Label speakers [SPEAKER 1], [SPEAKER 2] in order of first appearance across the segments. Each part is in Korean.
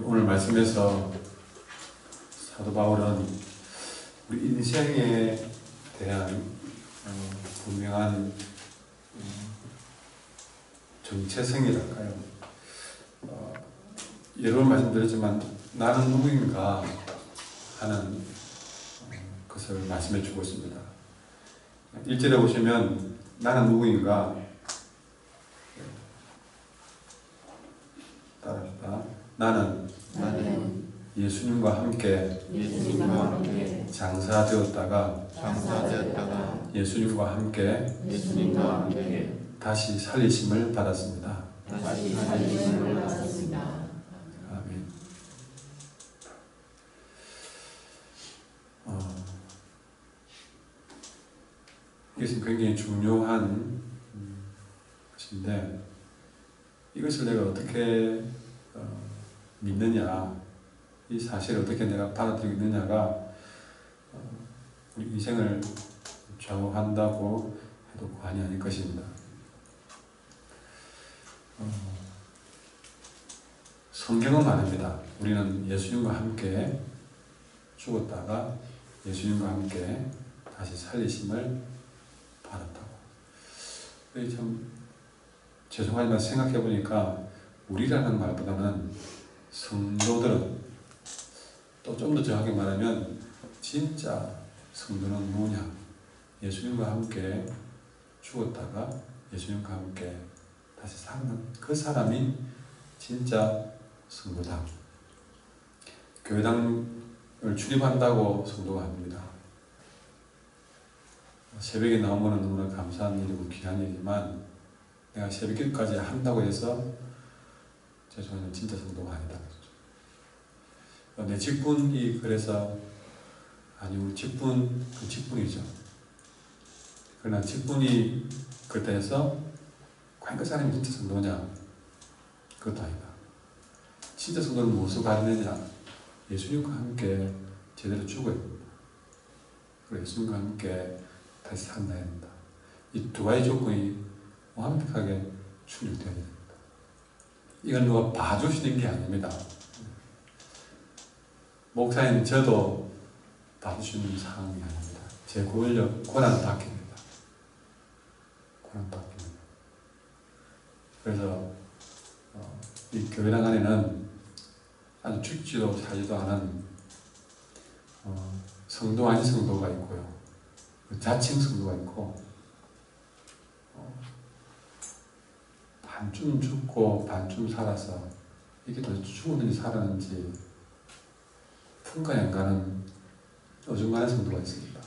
[SPEAKER 1] 오늘 말씀에서 사도 바울은 우리 인생에 대한 분명한 정체성이랄까요. 여러 번 말씀드렸지만 나는 누구인가 하는 것을 말씀해 주고 있습니다. 1절에 보시면 나는 누구인가, 따라합시다. 나는 예수님과 함께 장사되었다가 예수님과 함께 다시 살리심을 받았습니다. 아멘. 이것은 굉장히 중요한 것인데, 이것을 내가 어떻게 믿느냐, 이 사실을 어떻게 내가 받아들이고 있느냐가 우리 인생을 좌우한다고 해도 과언이 아닐 것입니다. 성경은 말합니다. 우리는 예수님과 함께 죽었다가 예수님과 함께 다시 살리심을 받았다고. 참 죄송하지만 생각해 보니까 우리라는 말보다는 성도들은, 또 좀 더 정확하게 말하면 진짜 성도는 뭐냐? 예수님과 함께 죽었다가 예수님과 함께 다시 사는 그 사람이 진짜 성도다. 교회당을 출입한다고 성도가 아닙니다. 새벽에 나오면 너무나 감사한 일이고 귀한 일이지만, 내가 새벽까지 한다고 해서 죄송하지만 진짜 성도가 아니다. 내 직분이 그래서, 아니 우리 직분, 그 직분이죠. 그러나 직분이 그렇다 해서 과연 그 사람이 진짜 성도냐? 그것도 아니다. 진짜 성도는 무엇을 가르느냐? 예수님과 함께 제대로 죽어야 됩니다. 그리고 예수님과 함께 다시 살아나야 된다. 이 두 가지 조건이 완벽하게 충족되어야 됩니다. 이건 누가 봐주시는 게 아닙니다. 목사님 저도 봐주시는 상황이 아닙니다. 제 고난 받깁니다. 고난 받깁니다. 그래서 이 교회당 안에는 아주 죽지도 살지도 않은 성도 아닌 성도가 있고요, 자칭 성도가 있고, 반쯤 죽고 반쯤 살아서 이게 도대체 죽었는지 살았는지 품과 양가는 어중간한 성도가 있습니다.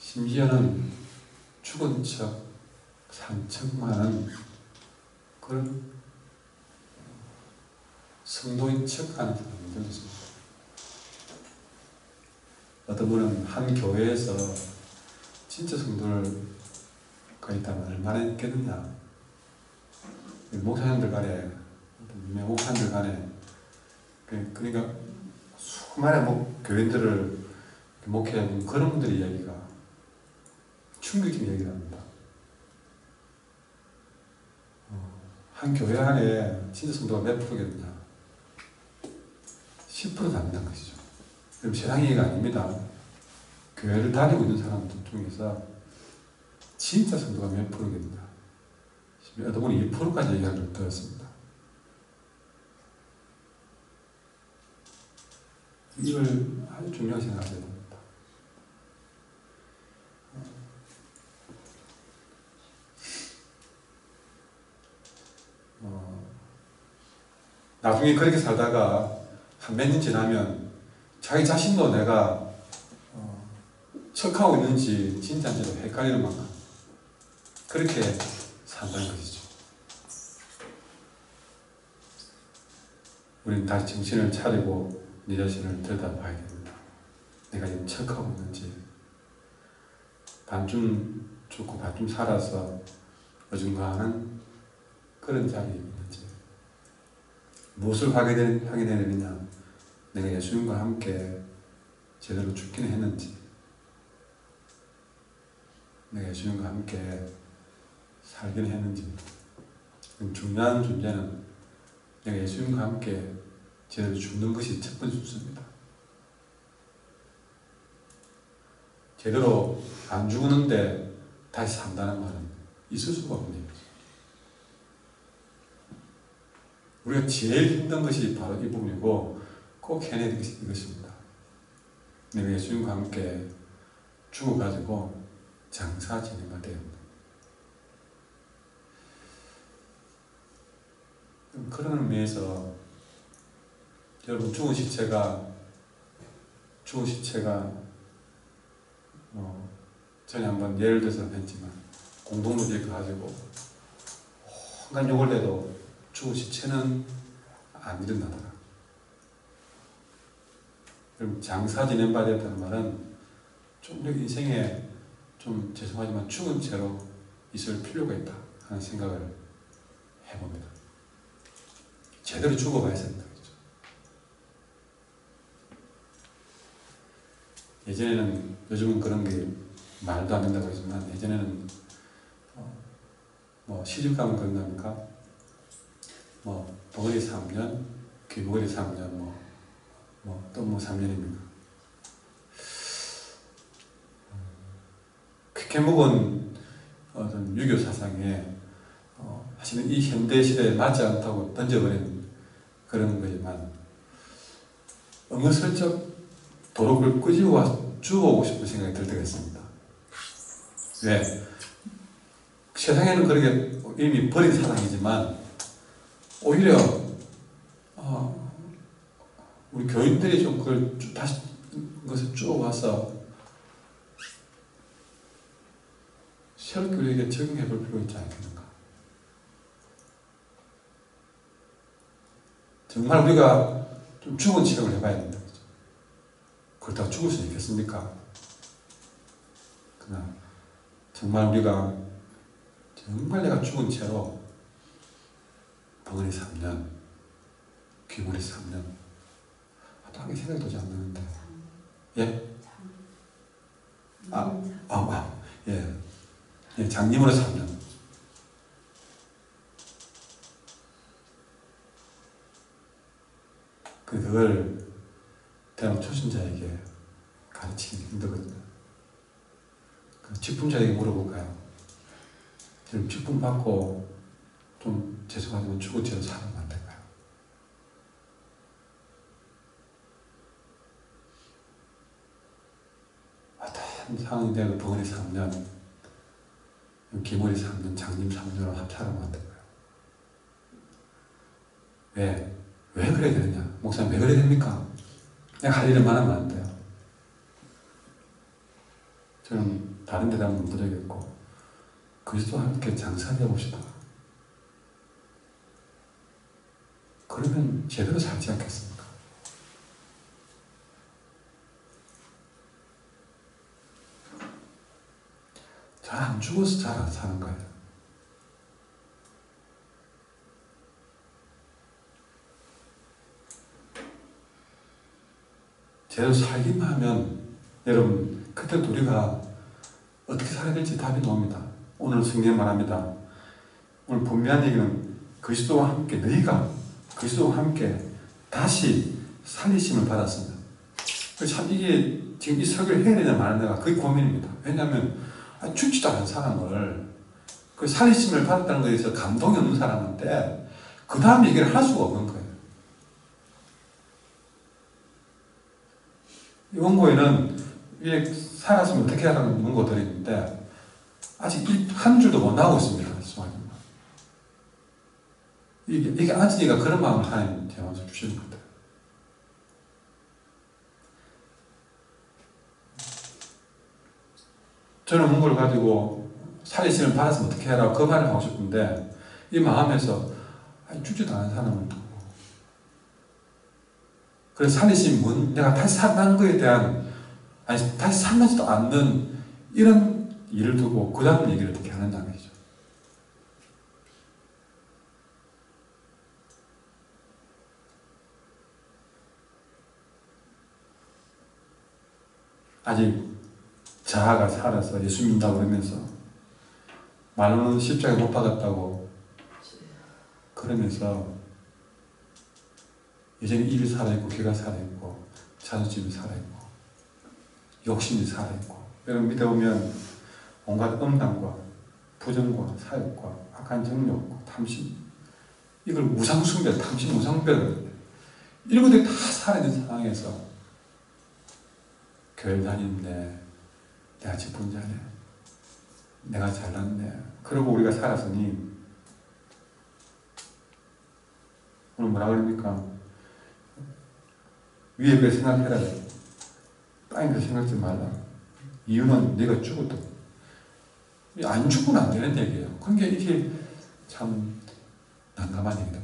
[SPEAKER 1] 심지어는 죽은 척, 산 척만은 그런 성도인 척하는 사람들도 있습니다. 어떤 분은 한 교회에서 진짜 성도가 있다면 얼마나 있겠느냐. 목사님들 간에, 유명 목사님들 간에, 그러니까 수많은 교인들을 목회하는 그런 분들의 이야기가 충격적인 이야기를 합니다. 한 교회 안에 진짜 성도가 몇 프로겠느냐? 10%도 안 된다는 것이죠. 그럼 세상 얘기가 아닙니다. 교회를 다니고 있는 사람들 중에서 진짜 성도가 몇 프로겠느냐? 어떤 분이 2%까지 얘기하는 걸 들었습니다. 이걸 아주 중요하게 생각해야 됩니다. 나중에 그렇게 살다가 한 몇 년 지나면 자기 자신도 내가 척하고 있는지 진짜인지도 헷갈리는 만큼 그렇게 산다는 것이죠. 우리는 다시 정신을 차리고 네 자신을 들여다봐야 됩니다. 내가 지금 척하고 있는지, 반쯤 죽고 반쯤 살아서 어중간한 그런 자리에 있는지, 무엇을 확인해야 되느냐? 내가 예수님과 함께 제대로 죽기는 했는지, 내가 예수님과 함께 살기는 했는지. 중요한 존재는 내가 예수님과 함께 제대로 죽는 것이 첫 번째 순서입니다. 제대로 안 죽는데 다시 산다는 말은 있을 수가 없네요. 우리가 제일 힘든 것이 바로 이 부분이고 꼭 해내야 될 것이 이것입니다. 내가 예수님과 함께 죽어가지고 장사 지내야 됩니다. 그런 의미에서 여러분 죽은 시체가 전에 한번 예를 들어서 했지만 공동묘지에 가지고 온갖 욕을 해도 죽은 시체는 안 일어나더라. 그럼 장사 지낸 바 되었다는 말은 좀 우리 인생에 좀 죄송하지만 죽은 채로 있을 필요가 있다 하는 생각을 해봅니다. 제대로 죽어봐야 된다. 예전에는, 요즘은 그런 게 말도 안 된다고 했지만, 예전에는 시집가면 그런답니까? 덩어리 3년, 귀머거리 3년, 또 3년입니까? 쾌쾌 묵은 어떤 유교 사상에 사실은 이 현대 시대에 맞지 않다고 던져버린 그런 거지만, 은근슬쩍 도록을 끄집어 주워오고 싶은 생각이 들 때가 있습니다. 왜? 세상에는 그렇게 이미 버린 사랑이지만 오히려 우리 교인들이 좀 그걸 다시 것을 주워와서 새롭게 우리에게 적용해 볼 필요가 있지 않겠는가? 정말 우리가 좀 죽은 체험을 해봐야 된다. 그렇다고 죽을 수 있겠습니까? 그러나 정말 우리가 정말 내가 죽은 채로 덩어리 3년, 귀머리 3년, 딴 게 생각이 도저히 안 나는데. 예? 예, 장님으로 3년. 그걸 대학 초신자에게 가르치기 힘들거든요. 직분자에게 물어볼까요? 지금 직분 받고 좀 죄송하지만 죽은 채로 살면 안 될까요? 어떤 상황이 되고 덩어리 3년, 기머리 3년, 장님 3년으로 합치하면 안 될까요? 왜 그래야 되느냐? 목사님 왜 그래야 됩니까? 내가 할 일을 많으면 안 돼요. 저는 다른 데 가면 못 되겠고 그리스도와 함께 장사되고 싶다. 그러면 제대로 살지 않겠습니까? 잘 안 죽어서 잘 안 사는 거예요. 제대로 살기만 하면 여러분 그때 우리가 어떻게 살아야 될지 답이 나옵니다. 오늘 성경 말합니다. 오늘 분명한 얘기는 그리스도와 함께 너희가 그리스도와 함께 다시 살리심을 받았습니다. 참 이게 지금 이 설교를 해야 되냐 말아야 되냐 그게 고민입니다. 왜냐하면 죽지도 않은 사람을 그 살리심을 받았다는 것에 대해서 감동이 없는 사람한테 그 다음 얘기를 할 수가 없는 거예요. 이 원고에는 살았으면 어떻게 하라는 문구들이 있는데 아직 한 줄도 못 나오고 있습니다. 이게 아직이가 그런 마음을 하나님 제 마음에 주시는 것 같아요. 저는 문구를 가지고 살리심을 받았으면 어떻게 해라 그 말을 하고 싶은데 이 마음에서 죽지도 않은 사람을 두고 그래서 살리심 내가 다시 살아난 거에 대한 다시 살아나지도 않는 이런 일을 두고 그 다음 얘기를 어떻게 하느냐는 거죠. 아직 자아가 살아서 예수 믿는다고 그러면서 말로는 십자가에 못 박았다고 그러면서 여전히 입이 살아있고 귀가 살아있고 자존심이 살아있고 욕심이 살아있고, 여러분 믿어보면 온갖 음란과 부정과 사욕과 악한 정욕과 탐심, 이걸 우상숭배, 탐심 우상배를 이런 것들이 다 살아있는 상황에서 교회 다니는데 내가 직분자네, 내가 잘났네, 그러고 우리가 살았으니 오늘 뭐라 그럽니까? 위에 그 생각해라, 땅에 그 생각지 말라. 이유는 네가 죽어도 안 죽으면 안 되는 얘기예요. 그러니까 이게 참 난감한 얘기다.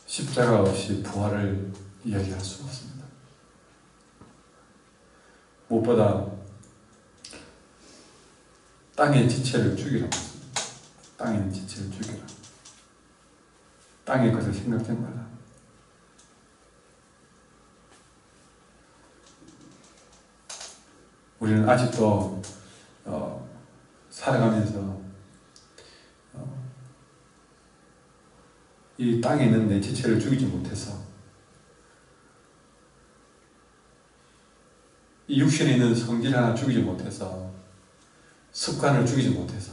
[SPEAKER 1] 십자가 없이 부활을 이야기할 수 없습니다. 무엇보다 땅의 지체를 죽이라. 땅의 지체를 죽이라. 땅의 것을 생각지 말라. 우리는 아직도 살아가면서 이 땅에 있는 내 지체를 죽이지 못해서, 이 육신에 있는 성질 하나 죽이지 못해서, 습관을 죽이지 못해서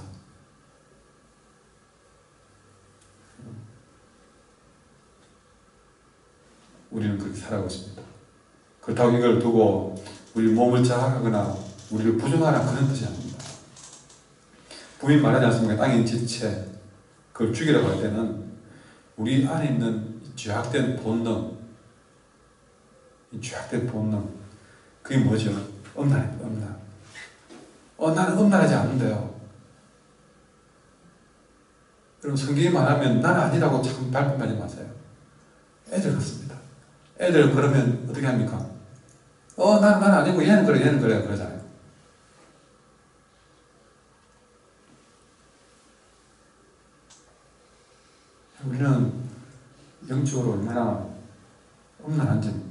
[SPEAKER 1] 우리는 그렇게 살아가고 있습니다. 그렇다고 이걸 두고 우리 몸을 자학하거나 우리를 부정하라 그런 뜻이 아닙니다. 부인 말하지 않습니까? 땅의 지체, 그걸 죽이라고 할 때는 우리 안에 있는 죄악된 본능, 이 죄악된 본능, 그게 뭐죠? 음란입니다. 음란. 나는 음란하지 않는데요. 여러분, 성경이 말하면 나는 아니라고 참 발표하지 마세요. 애들 같습니다. 애들 그러면 어떻게 합니까? 나는 아니고 얘는 그래, 얘는 그래, 그러잖아요. 우리는 영적으로 얼마나 음란한지,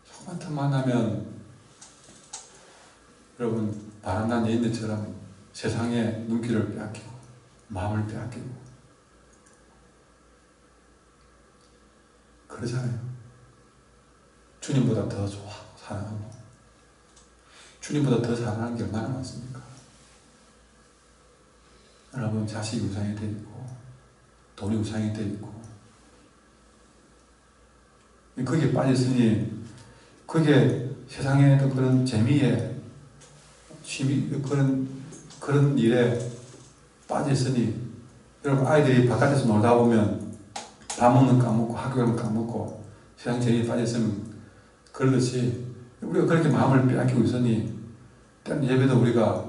[SPEAKER 1] 조금만 더 만나면 여러분 바람난 여인들처럼 세상에 눈길을 빼앗기고 마음을 빼앗기고 그러잖아요. 주님보다 더 좋아하고 사랑하고 주님보다 더 사랑하는 게 얼마나 많습니까? 여러분, 자식이 우상이 되어 있고 돈이 우상이 되어 있고 거기에 빠졌으니, 그게 세상에도 그런 재미에 취미, 그런 일에 빠졌으니, 여러분 아이들이 바깥에서 놀다 보면 밥 먹는 까먹고 학교 가면 까먹고 세상 재미에 빠졌으면 그러듯이 우리가 그렇게 마음을 빼앗기고 있으니 때는 예배도 우리가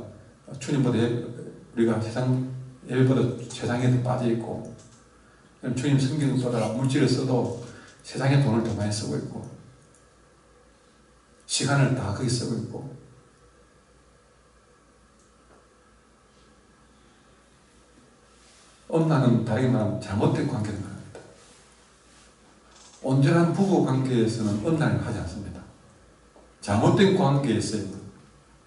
[SPEAKER 1] 주님보다 우리가 세상 예배보다 세상에 더 빠져있고, 주님 성경을 쏟아 물질을 써도 세상에 돈을 더 많이 쓰고 있고 시간을 다 거기 쓰고 있고, 엄나는 다르게 말하면 잘못된 관계를 말합니다. 온전한 부부 관계에서는 엄란을 하지 않습니다. 잘못된 관계에서요.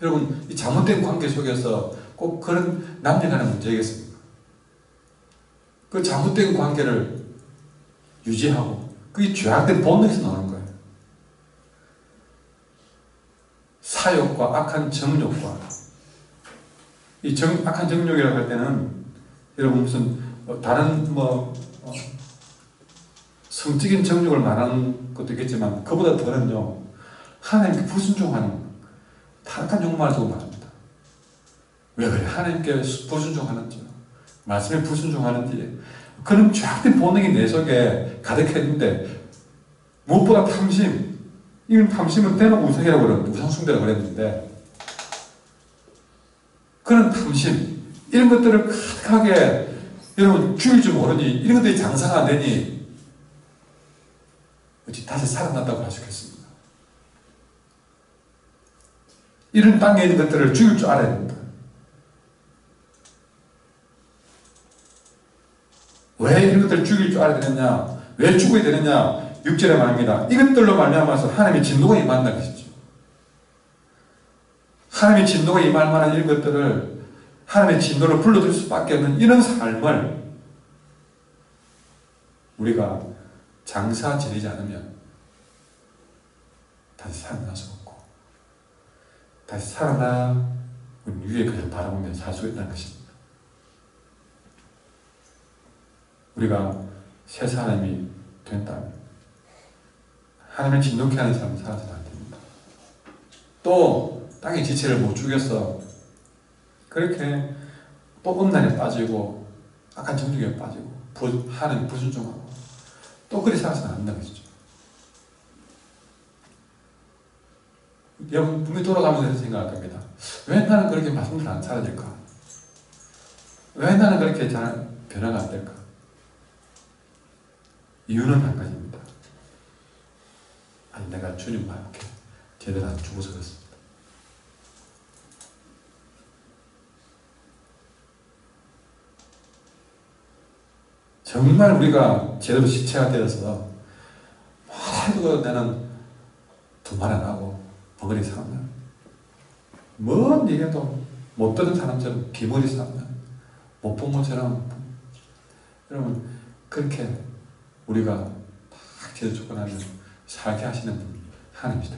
[SPEAKER 1] 여러분, 이 잘못된 관계 속에서 꼭 그런 남녀간의 문제겠습니까? 그 잘못된 관계를 유지하고 그게 죄악된 본능에서 나오는 거예요. 사욕과 악한 정욕과 이 악한 정욕이라고 할 때는 여러분 무슨 다른 성적인 정욕을 말하는 것도 있겠지만 그보다 더는요, 하나님께 불순종하는 타락한 욕망을 두고 말합니다. 왜 그래? 하나님께 불순종하는지, 말씀에 불순종하는지, 그런 죄악된 본능이 내 속에 가득했는데, 무엇보다 탐심, 이건 탐심은 대놓고 우상이라고 그러는데, 우상숭배라고 그랬는데, 그런 탐심, 이런 것들을 가득하게 여러분 죽일 줄 모르니, 이런 것들이 장사가 안 되니 어찌 다시 살아난다고 하시겠습니까? 이런 땅에 있는 것들을 죽일 줄 알아야 됩니다. 왜 이런 것들을 죽일 줄 알아야 되느냐? 왜 죽어야 되느냐? 6절에 말합니다. 이것들로 말미암아서 하나님의 진노가 임한다는 것이죠. 하나님의 진노가 임할 만한 이런 것들을 하나님의 진노를 불러줄 수밖에 없는 이런 삶을 우리가 장사 지내지 않으면 다시 살아날 수 없고, 다시 살아나 위에 그걸 바라보며 살 수 있다는 것입니다. 우리가 새 사람이 된다면 하나님을 진노케 하는 삶을 살아서는 안 됩니다. 또 땅의 지체를 못 죽여서 그렇게 또 음란에 빠지고 악한 정욕에 빠지고 하나님 불순종하고 또 그리 살아서는 안 된다는 것이죠. 여러분 분명히 돌아가면서 생각할 겁니다. 왜 나는 그렇게 말씀을 안 살아질까? 왜 나는 그렇게 잘 변화가 안 될까? 이유는 한 가지입니다. 아니, 내가 주님과 함께 제대로 안 죽어서 그렇습니다. 정말 우리가 제대로 시체가 되어서 뭐라도 나는 두말 안 하고 버거리 살면, 뭔 얘기도 못 들은 사람처럼 비머리 살면, 못 본 것처럼, 여러분 그렇게 우리가 딱 제대로 죽고 나면 살게 하시는 분이 하나님이시다.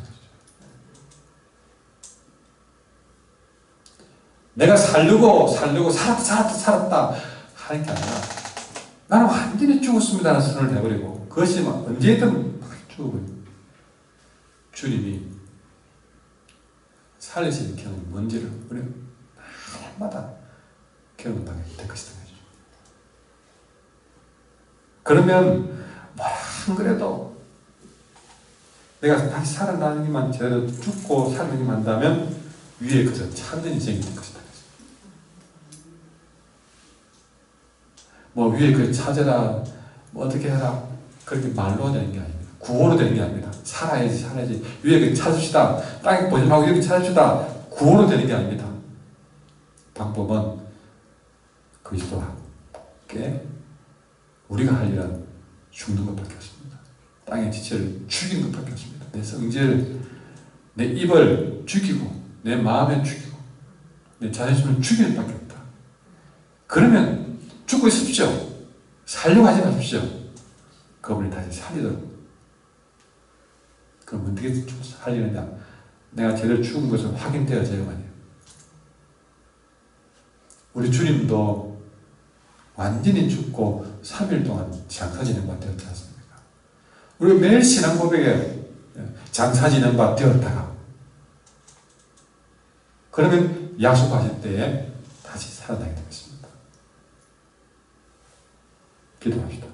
[SPEAKER 1] 내가 살려고 살았다 하는 게 아니라 나는 완전히 죽었습니다라는 선언을 해버리고, 그것이 막 언제든 막 죽어버려요. 주님이 살리시는 경험이 뭔지를 우리는 날마다 경험하게 될 것이다. 그러면 뭐라 안 그래도 내가 다시 살아나기만, 제대로 죽고 살아나기만 한다면 위에 그저 참된 인생이 될 것이다. 뭐 위에 그 찾아라, 뭐 어떻게 해라, 그렇게 말로 되는 게 아닙니다. 구호로 되는 게 아닙니다. 살아야지 위에 그 찾읍시다, 땅에 보지 말고 이렇게 찾읍시다, 구호로 되는 게 아닙니다. 방법은 그리스도와 함께 우리가 할 일은 죽는 것밖에 없습니다. 땅의 지체를 죽이는 것밖에 없습니다. 내 성질, 내 입을 죽이고 내 마음을 죽이고 내 자존심을 죽이는 것밖에 없다. 그러면 죽고 있으십시오. 살려고 하지 마십시오. 그분이 다시 살리도록. 그럼 어떻게 살리느냐? 내가 제대로 죽은 것을 확인되어져야만요. 우리 주님도 완전히 죽고 3일 동안 장사 지낸 바 되었지 않습니까? 우리가 매일 신앙 고백에 장사 지낸 바 되었다가, 그러면 약속하실 때에 다시 살아나게 되겠습니다. 기도합시다.